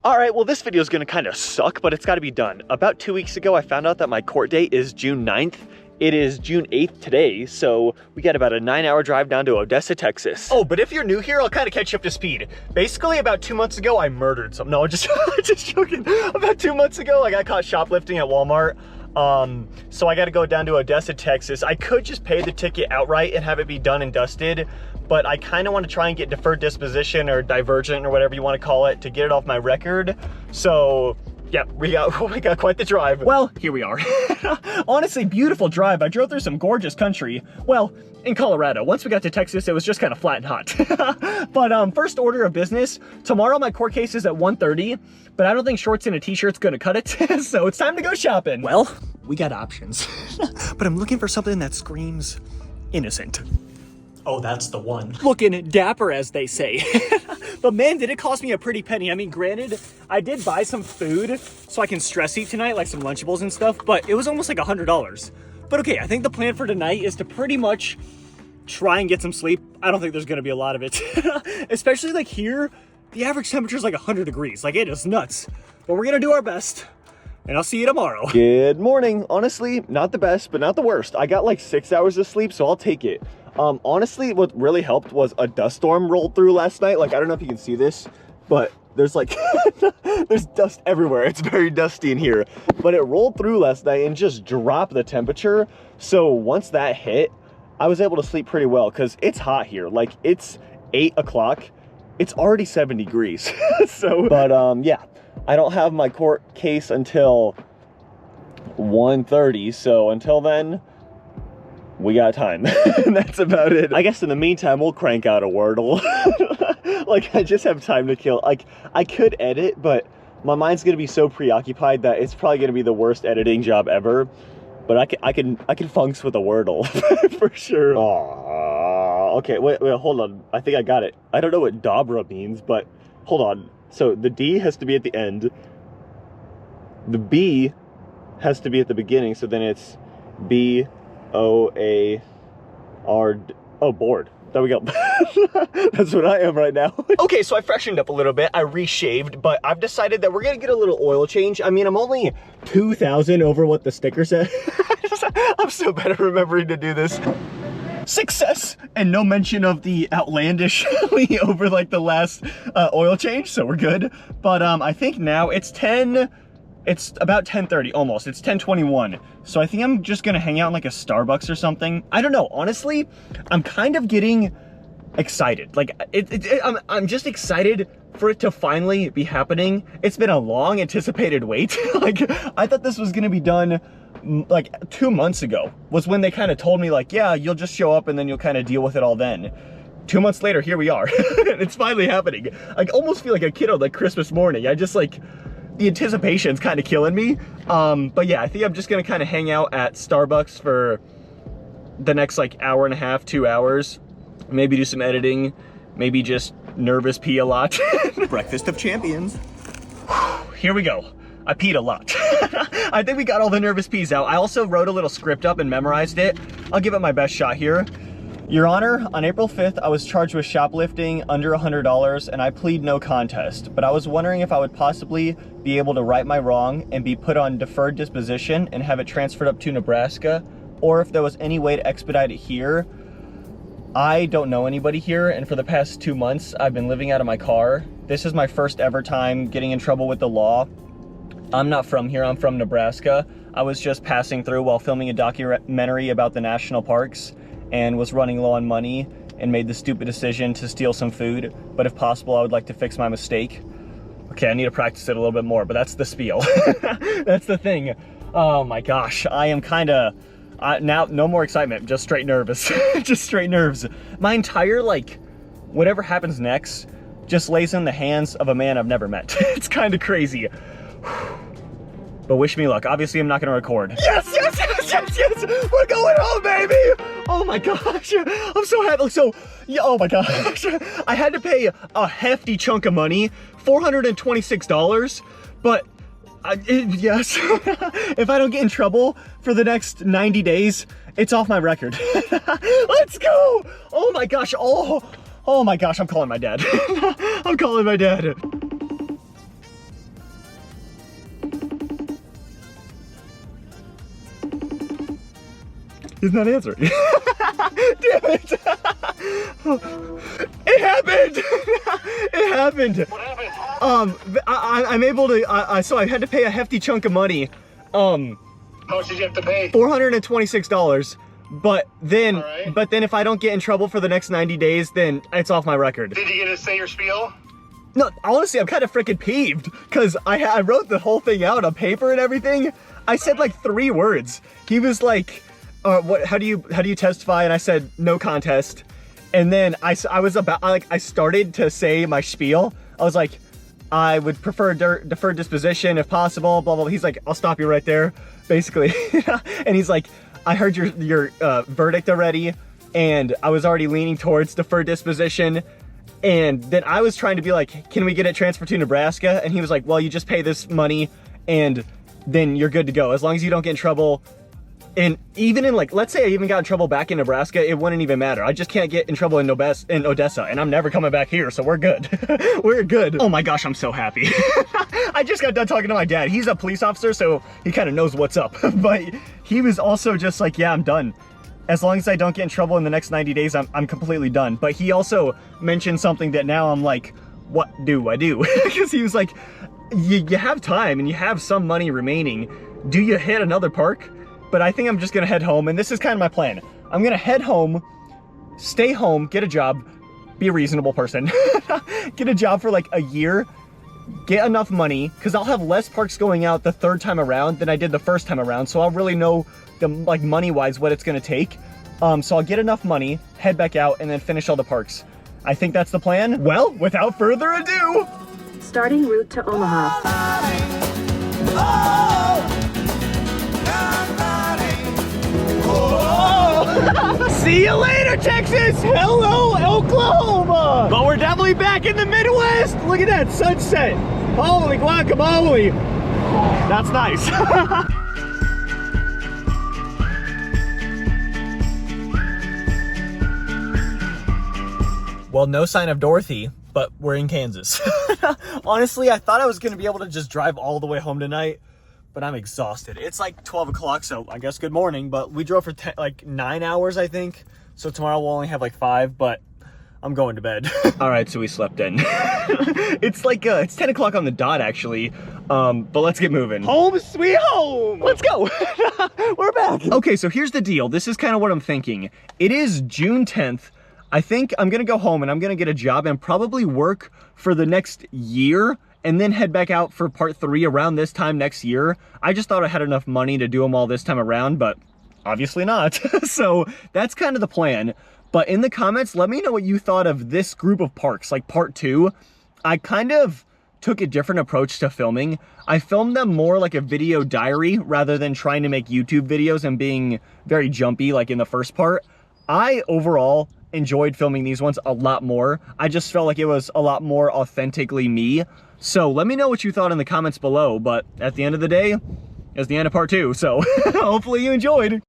All right, well, this video is gonna kind of suck, but it's gotta be done. About 2 weeks ago, I found out that my court date is June 9th. It is June 8th today, so we got about a 9-hour drive down to Odessa, Texas. Oh, but if you're new here, I'll kind of catch you up to speed. Basically, about 2 months ago, I murdered some. No, just joking. About 2 months ago, I got caught shoplifting at Walmart. So I got to go down to Odessa, Texas. I could just pay the ticket outright and have it be done and dusted, but I kind of want to try and get deferred disposition or divergent or whatever you want to call it to get it off my record. So yeah, we got quite the drive. Well, here we are. Honestly, beautiful drive. I drove through some gorgeous country. Well, in Colorado. Once we got to Texas, it was just kind of flat and hot. But first order of business, tomorrow my court case is at 1:30, but I don't think shorts and a t-shirt's gonna cut it. So it's time to go shopping. Well, we got options, but I'm looking for something that screams innocent. Oh, that's the one. Looking dapper, as they say. But man, did it cost me a pretty penny. I mean, granted, I did buy some food so I can stress eat tonight, like some Lunchables and stuff, but it was almost like $100. But okay, I think the plan for tonight is to pretty much try and get some sleep. I don't think there's gonna be a lot of it. Especially like here, the average temperature is like 100 degrees. Like, it is nuts. But we're gonna do our best, and I'll see you tomorrow. Good morning. Honestly, not the best, but not the worst. I got like 6 hours of sleep, so I'll take it. Honestly, what really helped was a dust storm rolled through last night. Like, I don't know if you can see this, but there's like, there's dust everywhere. It's very dusty in here, but it rolled through last night and just dropped the temperature. So once that hit, I was able to sleep pretty well because it's hot here. Like, it's 8 o'clock. It's already 7 degrees. So, but yeah, I don't have my court case until 1:30. So until then, we got time. And that's about it. I guess in the meantime, we'll crank out a Wordle. Like, I just have time to kill. Like, I could edit, but my mind's gonna be so preoccupied that it's probably gonna be the worst editing job ever. But I can funks with a Wordle for sure. Aww. Okay, wait, hold on. I think I got it. I don't know what Dobra means, but hold on. So the D has to be at the end. The B has to be at the beginning. So then it's B-O-A-R. Oh, bored. There we go. That's what I am right now. Okay, so I freshened up a little bit. I reshaved, but I've decided that we're gonna get a little oil change. I mean, I'm only 2,000 over what the sticker said. I'm so bad at remembering to do this. Success, and no mention of the outlandishly over like the last oil change, so we're good. But I think now it's about 10:30 almost. It's 10:21. So I think I'm just gonna hang out in like a Starbucks or something. I don't know. Honestly, I'm kind of getting excited. Like, I'm just excited for it to finally be happening. It's been a long anticipated wait. Like, I thought this was gonna be done like 2 months ago, was when they kind of told me like, yeah, you'll just show up and then you'll kind of deal with it all then. 2 months later, here we are. It's finally happening. I almost feel like a kid on like Christmas morning. I just like, the anticipation's kind of killing me. But yeah, I think I'm just gonna kind of hang out at Starbucks for the next like hour and a half, 2 hours. Maybe do some editing, maybe just nervous pee a lot. Breakfast of champions. Here we go. I peed a lot. I think we got all the nervous pees out. I also wrote a little script up and memorized it. I'll give it my best shot here. Your Honor, on April 5th, I was charged with shoplifting under $100 and I plead no contest, but I was wondering if I would possibly be able to right my wrong and be put on deferred disposition and have it transferred up to Nebraska, or if there was any way to expedite it here. I don't know anybody here, and for the past 2 months, I've been living out of my car. This is my first ever time getting in trouble with the law. I'm not from here, I'm from Nebraska. I was just passing through while filming a documentary about the national parks and was running low on money and made the stupid decision to steal some food. But if possible, I would like to fix my mistake. Okay, I need to practice it a little bit more, but that's the spiel. That's the thing. Oh my gosh, I am kinda, now no more excitement, just straight nervous. Just straight nerves. My entire, like, whatever happens next just lays in the hands of a man I've never met. It's kind of crazy. But wish me luck. Obviously, I'm not gonna record. Yes, yes, yes, yes, yes! We're going home, baby! Oh my gosh, I'm so happy. So, yeah, oh my gosh. I had to pay a hefty chunk of money, $426, but yes, if I don't get in trouble for the next 90 days, it's off my record. Let's go! Oh my gosh, oh my gosh, I'm calling my dad. I'm calling my dad. He's not answering. Damn it. It happened. It happened. What happened? I'm able to, so I had to pay a hefty chunk of money. How much did you have to pay? $426. But then, Alright. but then if I don't get in trouble for the next 90 days, then it's off my record. Did you get to say your spiel? No, honestly, I'm kind of freaking peeved because I wrote the whole thing out on paper and everything. I said like 3 words. He was like, how do you testify? And I said, no contest. And then I started to say my spiel. I was like, I would prefer deferred disposition if possible, blah, blah, blah. He's like, I'll stop you right there, basically. And he's like, I heard your verdict already, and I was already leaning towards deferred disposition. And then I was trying to be like, can we get it transferred to Nebraska? And he was like, well, you just pay this money and then you're good to go. As long as you don't get in trouble. And even in like, let's say I even got in trouble back in Nebraska, it wouldn't even matter. I just can't get in trouble in Odessa, and I'm never coming back here, so we're good. We're good. Oh my gosh, I'm so happy. I just got done talking to my dad. He's a police officer, so he kind of knows what's up. But he was also just like, yeah, I'm done. As long as I don't get in trouble in the next 90 days, I'm completely done. But he also mentioned something that now I'm like, what do I do? Because he was like, you have time and you have some money remaining. Do you hit another park? But I think I'm just gonna head home, and this is kind of my plan. I'm gonna head home, stay home, get a job, be a reasonable person, get a job for like a year, get enough money, because I'll have less parks going out the 3rd time around than I did the 1st time around, so I'll really know like money-wise what it's gonna take. So I'll get enough money, head back out, and then finish all the parks. I think that's the plan. Well, without further ado, starting route to Omaha. See you later, Texas! Hello, Oklahoma! But we're definitely back in the Midwest! Look at that sunset! Holy guacamole! That's nice. Well, no sign of Dorothy, but we're in Kansas. Honestly, I thought I was gonna be able to just drive all the way home tonight, but I'm exhausted. It's like 12 o'clock, so I guess good morning, but we drove for like 9 hours, I think. So tomorrow we'll only have like 5, but I'm going to bed. All right, so we slept in. It's like, it's 10 o'clock on the dot, actually. But let's get moving. Home sweet home! Let's go! We're back! Okay, so here's the deal. This is kind of what I'm thinking. It is June 10th. I think I'm gonna go home and I'm gonna get a job and probably work for the next year and then head back out for part 3 around this time next year. I just thought I had enough money to do them all this time around, but obviously not. So that's kind of the plan. But in the comments, let me know what you thought of this group of parks, like part 2. I kind of took a different approach to filming. I filmed them more like a video diary rather than trying to make YouTube videos and being very jumpy like in the first part. I overall enjoyed filming these ones a lot more. I just felt like it was a lot more authentically me. So let me know what you thought in the comments below, but at the end of the day, it's the end of part 2, so hopefully you enjoyed.